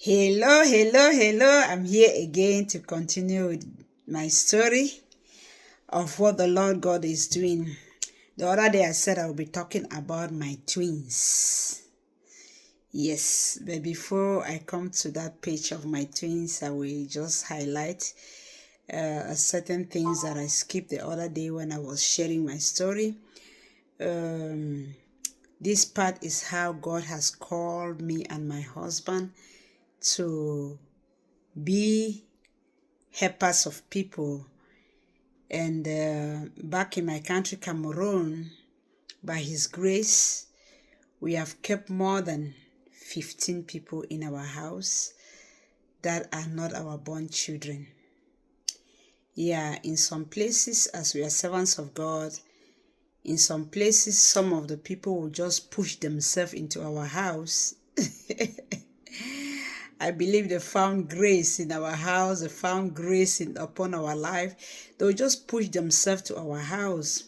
Hello. I'm here again to continue with my story of what the Lord God is doing. The other day I said I will be talking about my twins. Yes, but before I come to that page of my twins, I will just highlight certain things that I skipped the other day when I was sharing my story. This part is how God has called me and my husband to be helpers of people. And back in my country, Cameroon, by His grace, we have kept more than 15 people in our house that are not our born children. Yeah, in some places, as we are servants of God, in some places, some of the people will just push themselves into our house. I believe they found grace in our house, they found grace upon our life. They will just push themselves to our house.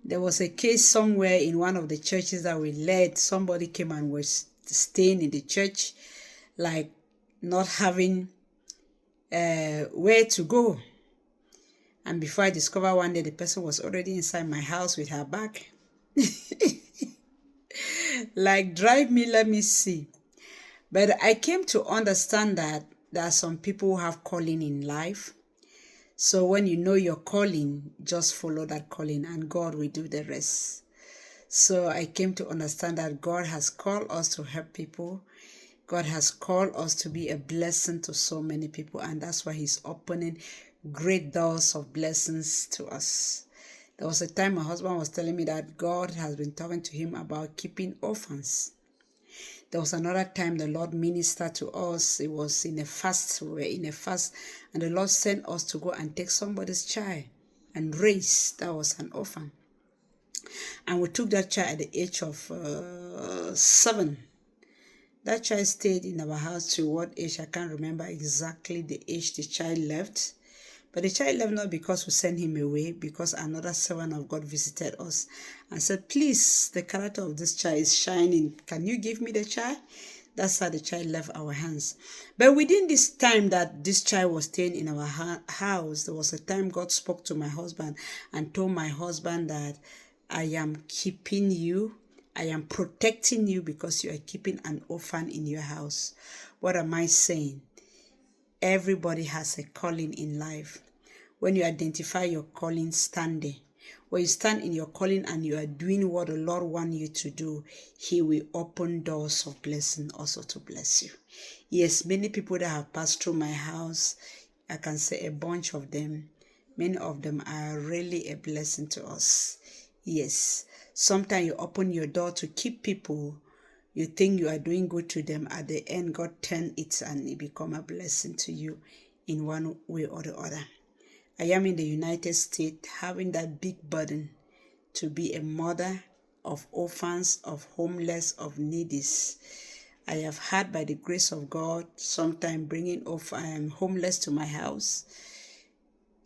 There was a case somewhere in one of the churches that we led. Somebody came and was staying in the church, like not having where to go. And before I discovered one day, the person was already inside my house with her bag. Like, drive me, let me see. But I came to understand that there are some people who have calling in life. So when you know your calling, just follow that calling and God will do the rest. So I came to understand that God has called us to help people. God has called us to be a blessing to so many people, and that's why He's opening great doors of blessings to us. There was a time my husband was telling me that God has been talking to him about keeping orphans. There was another time the Lord ministered to us. It was in a fast. We were in a fast, and the Lord sent us to go and take somebody's child and raise. That was an orphan. And we took that child at the age of 7. That child stayed in our house to what age? I can't remember exactly the age the child left. But the child left not because we sent him away, because another servant of God visited us and said, please, the character of this child is shining. Can you give me the child? That's how the child left our hands. But within this time that this child was staying in our house, there was a time God spoke to my husband and told my husband that I am keeping you. I am protecting you because you are keeping an orphan in your house. What am I saying? Everybody has a calling in life. When you identify your calling, stand there. When you stand in your calling and you are doing what the Lord wants you to do, He will open doors of blessing also to bless you. Yes, many people that have passed through my house, I can say a bunch of them, many of them are really a blessing to us. Yes, sometimes you open your door to keep people. You think you are doing good to them. At the end, God turn it and it become a blessing to you in one way or the other. I am in the United States having that big burden to be a mother of orphans, of homeless, of needies. I have had, by the grace of God, sometimes bringing homeless to my house,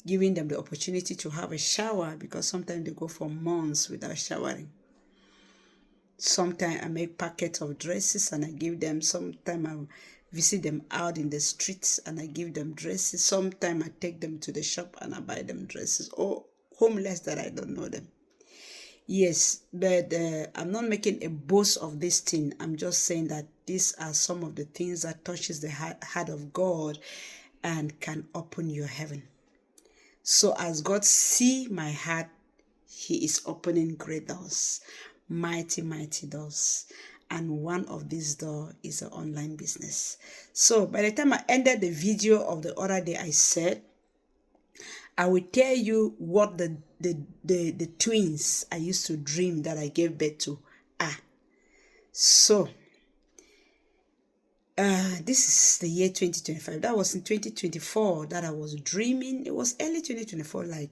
giving them the opportunity to have a shower, because sometimes they go for months without showering. Sometimes I make packets of dresses and I give them. Sometimes I visit them out in the streets and I give them dresses. Sometimes I take them to the shop and I buy them dresses. Or homeless that I don't know them. Yes, but I'm not making a boast of this thing. I'm just saying that these are some of the things that touches the heart of God and can open your heaven. So as God see my heart, He is opening great doors. Mighty doors, and one of these doors is an online business. So by the time I ended the video of the other day, I said I will tell you what the twins I used to dream that I gave birth to are. So this is the year 2025. That was in 2024 that I was dreaming. It was early 2024, like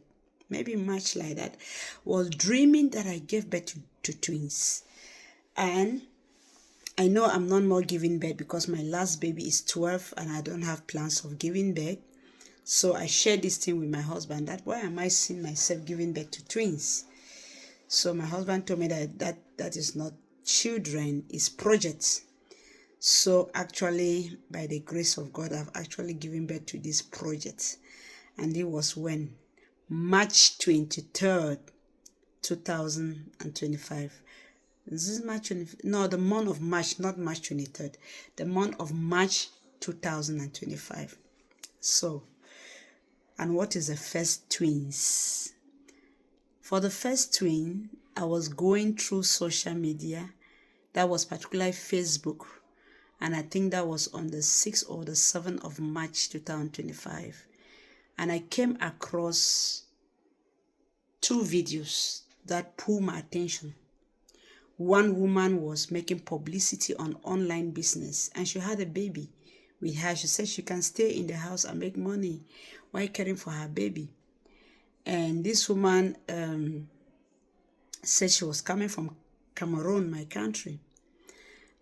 maybe March, like that. Was dreaming that I gave birth to twins. And I know I'm not more giving birth because my last baby is 12 and I don't have plans of giving birth. So I shared this thing with my husband, that why am I seeing myself giving birth to twins? So my husband told me that is not children, it's projects. So actually, by the grace of God, I've actually given birth to this project. And it was when? March 23rd, 2025. This is March 20, no, the month of March, not March 23rd. The month of March 2025. So, and what is the first twins? For the first twin, I was going through social media. That was particularly Facebook. And I think that was on the 6th or the 7th of March 2025. And I came across two videos that pulled my attention. One woman was making publicity on online business, and she had a baby with her. She said she can stay in the house and make money while caring for her baby. And this woman said she was coming from Cameroon, my country.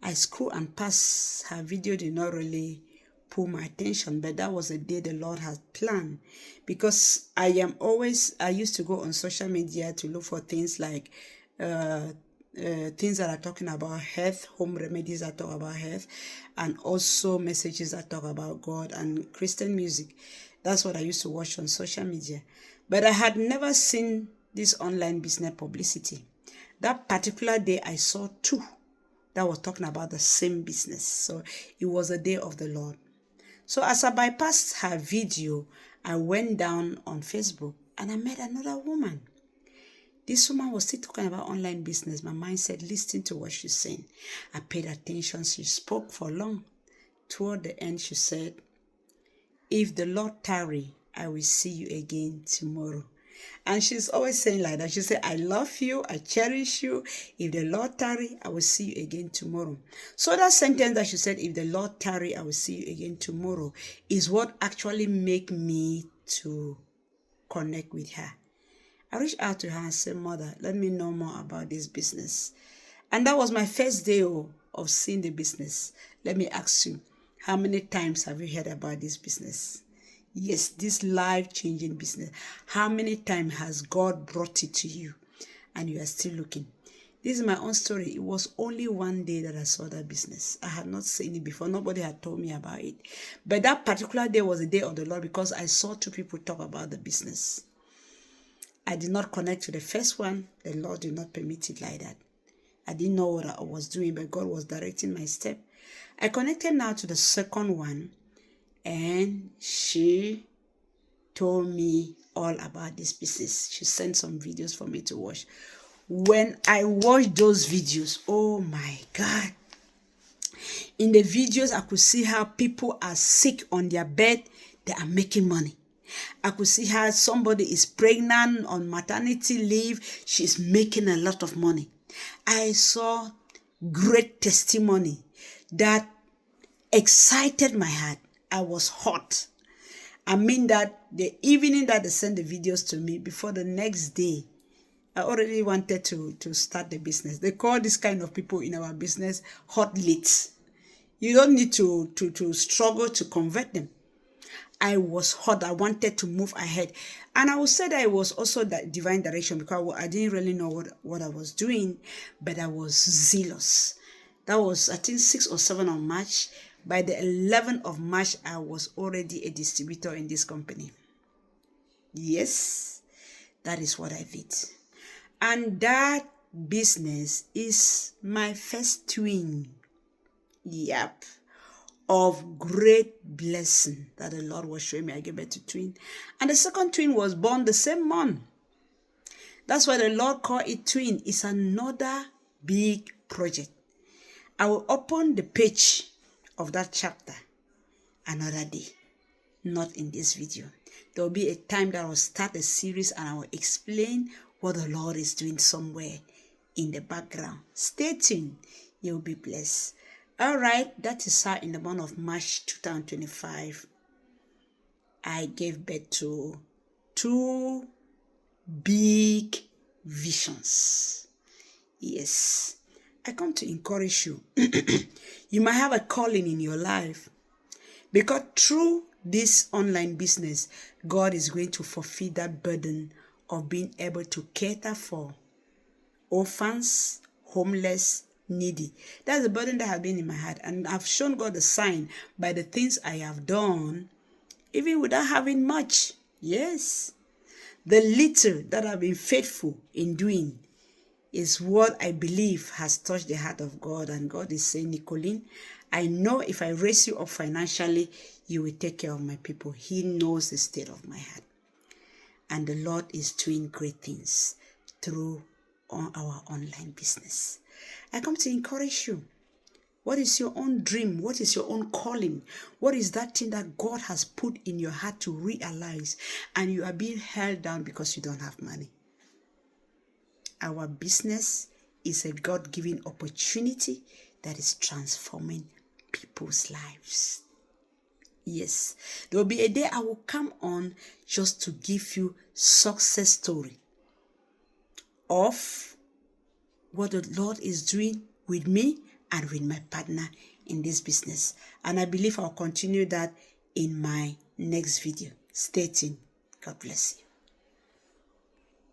I scrolled and passed. Her video did not really pull my attention, but that was a day the Lord had planned, because I used to go on social media to look for things like things that are talking about health, home remedies that talk about health, and also messages that talk about God and Christian music. That's what I used to watch on social media. But I had never seen this online business publicity. That particular day, I saw two that was talking about the same business. So it was a day of the Lord. So as I bypassed her video, I went down on Facebook and I met another woman. This woman was still talking about online business. My mind said, listen to what she's saying. I paid attention. She spoke for long. Toward the end, she said, if the Lord tarry, I will see you again tomorrow. And she's always saying like that. She said, I love you. I cherish you. If the Lord tarry, I will see you again tomorrow. So that sentence that she said, if the Lord tarry, I will see you again tomorrow, is what actually made me to connect with her. I reached out to her and said, Mother, let me know more about this business. And that was my first day of seeing the business. Let me ask you, how many times have you heard about this business? Yes, this life-changing business. How many times has God brought it to you and you are still looking? This is my own story. It was only one day that I saw that business. I had not seen it before. Nobody had told me about it. But that particular day was the day of the Lord, because I saw two people talk about the business. I did not connect to the first one. The Lord did not permit it like that. I didn't know what I was doing, but God was directing my step. I connected now to the second one, and she told me all about this business. She sent some videos for me to watch. When I watched those videos, oh my God. In the videos, I could see how people are sick on their bed. They are making money. I could see how somebody is pregnant on maternity leave. She's making a lot of money. I saw great testimony that excited my heart. I was hot. I mean that the evening that they sent the videos to me, before the next day, I already wanted to start the business. They call this kind of people in our business hot leads. You don't need to struggle to convert them. I was hot. I wanted to move ahead. And I would say that it was also that divine direction, because I didn't really know what I was doing, but I was zealous. That was, I think, 6 or 7 of March. By the 11th of March, I was already a distributor in this company. Yes, that is what I did. And that business is my first twin. Yep. Of great blessing that the Lord was showing me. I gave birth to twin. And the second twin was born the same month. That's why the Lord called it twin. It's another big project. I will open the page of that chapter another day. Not in this video. There will be a time that I will start a series and I will explain what the Lord is doing somewhere in the background. Stay tuned. You'll be blessed. All right, that is how in the month of March 2025, I gave birth to 2 big visions. Yes, I come to encourage you. You might have a calling in your life, because through this online business, God is going to fulfill that burden of being able to cater for orphans, homeless, needy. That's the burden that has been in my heart. And I've shown God a sign by the things I have done, even without having much. Yes. The little that I've been faithful in doing is what I believe has touched the heart of God. And God is saying, Nicolene, I know if I raise you up financially, you will take care of my people. He knows the state of my heart. And the Lord is doing great things through our online business. I come to encourage you. What is your own dream? What is your own calling? What is that thing that God has put in your heart to realize, and you are being held down because you don't have money? Our business is a God-given opportunity that is transforming people's lives. Yes, there will be a day I will come on just to give you success story of what the Lord is doing with me and with my partner in this business. And I believe I'll continue that in my next video. Stay tuned. God bless you.